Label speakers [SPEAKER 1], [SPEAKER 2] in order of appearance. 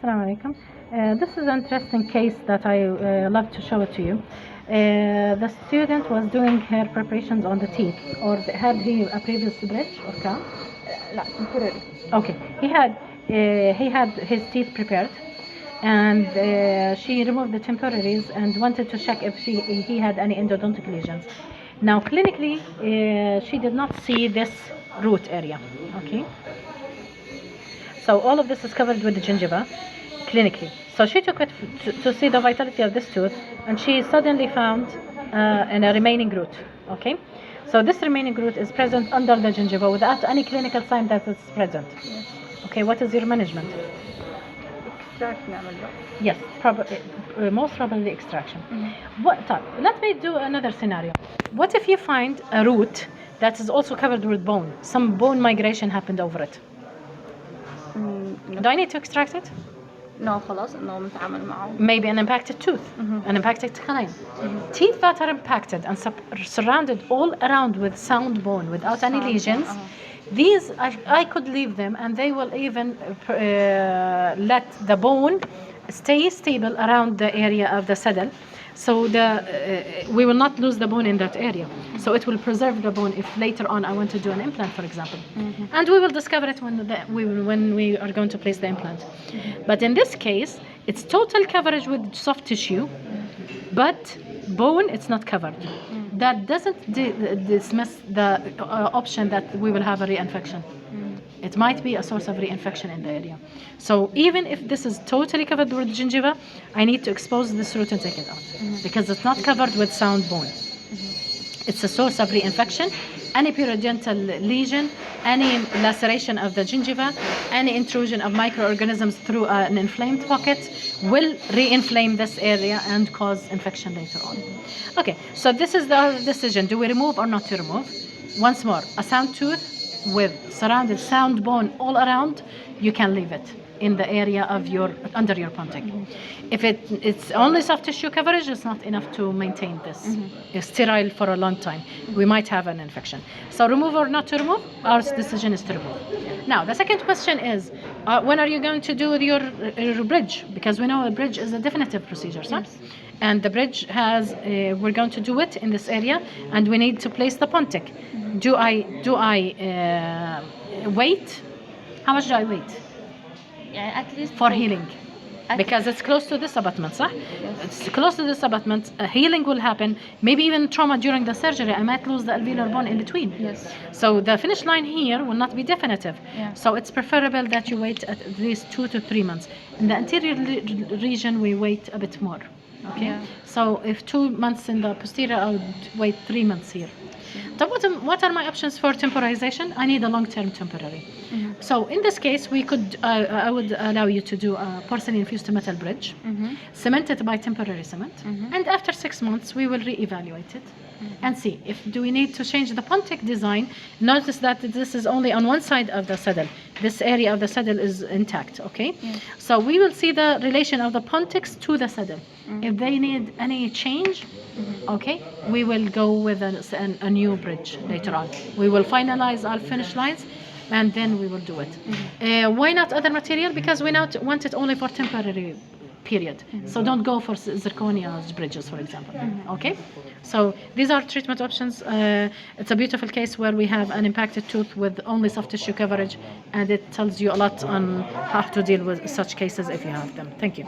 [SPEAKER 1] Assalamu alaikum. This is an interesting case that I love to show it to you. The student was doing her preparations on the teeth, or had he a previous bridge or crown?
[SPEAKER 2] لا temporary.
[SPEAKER 1] Okay, he had his teeth prepared, and she removed the temporaries and wanted to check if he had any endodontic lesions. Now, clinically, she did not see this root area. Okay. So all of this is covered with the gingiva, clinically. So she took it to see the vitality of this tooth, and she suddenly found a remaining root. Okay, so this remaining root is present under the gingiva without any clinical sign that it's present.
[SPEAKER 2] Yes.
[SPEAKER 1] Okay, what is your management?
[SPEAKER 2] Extract نعمل له.
[SPEAKER 1] Yes, most probably extraction. Let me do another scenario. What if you find a root that is also covered with bone? Some bone migration happened over it. Do I need to extract it?
[SPEAKER 2] No, خلاص إنه متعامل معه.
[SPEAKER 1] Maybe an impacted tooth, an impacted canine. Teeth that are impacted and surrounded all around with sound bone without any lesions, these I could leave them, and they will even let the bone stay stable around the area of the saddle. So we will not lose the bone in that area. So it will preserve the bone if later on I want to do an implant, for example. And we will discover it when we are going to place the implant. But in this case, it's total coverage with soft tissue, but bone, it's not covered. That doesn't dismiss the option that we will have a reinfection. It might be a source of reinfection in the area. So even if this is totally covered with gingiva, I need to expose this root and take it out because it's not covered with sound bone. It's a source of reinfection. Any periodontal lesion, any laceration of the gingiva, any intrusion of microorganisms through an inflamed pocket will re-inflame this area and cause infection later on. Okay, so this is the decision. Do we remove or not to remove? Once more, a sound tooth with surrounded sound bone all around, you can leave it in the area of under your pontic. If it's only soft tissue coverage, it's not enough to maintain this. It's sterile for a long time. We might have an infection. So remove or not to remove? Our decision is to remove. Now, the second question is, when are you going to do your bridge? Because we know a bridge is a definitive procedure, so? Yes. And the bridge has, we're going to do it in this area, and we need to place the pontic. Do I wait? How much do I wait?
[SPEAKER 2] يعني at least
[SPEAKER 1] for healing? Because it's close to this abutment, صح?
[SPEAKER 2] Yes.
[SPEAKER 1] It's close to this abutment. Healing will happen. Maybe even trauma during the surgery. I might lose the alveolar bone in between.
[SPEAKER 2] Yes.
[SPEAKER 1] So the finish line here will not be definitive.
[SPEAKER 2] Yeah.
[SPEAKER 1] So it's preferable that you wait at least 2 to 3 months. In the anterior region, we wait a bit more. Okay.
[SPEAKER 2] Yeah.
[SPEAKER 1] So if 2 months in the posterior, I would wait 3 months here. So what are my options for temporization? I need a long-term temporary. So in this case, we could, I would allow you to do a porcelain fused to metal bridge, cemented by temporary cement, and after 6 months, we will re-evaluate it and see if do we need to change the pontic design. Notice that this is only on one side of the saddle. This area of the saddle is intact, okay?
[SPEAKER 2] Yes.
[SPEAKER 1] So we will see the relation of the pontics to the saddle. If they need any change, okay, we will go with a new bridge later on. We will finalize our finish lines, and then we will do it. Why not other material? Because we not want it only for temporary period. So don't go for zirconia bridges, for example. Okay? So these are treatment options. It's a beautiful case where we have an impacted tooth with only soft tissue coverage, and it tells you a lot on how to deal with such cases if you have them. Thank you.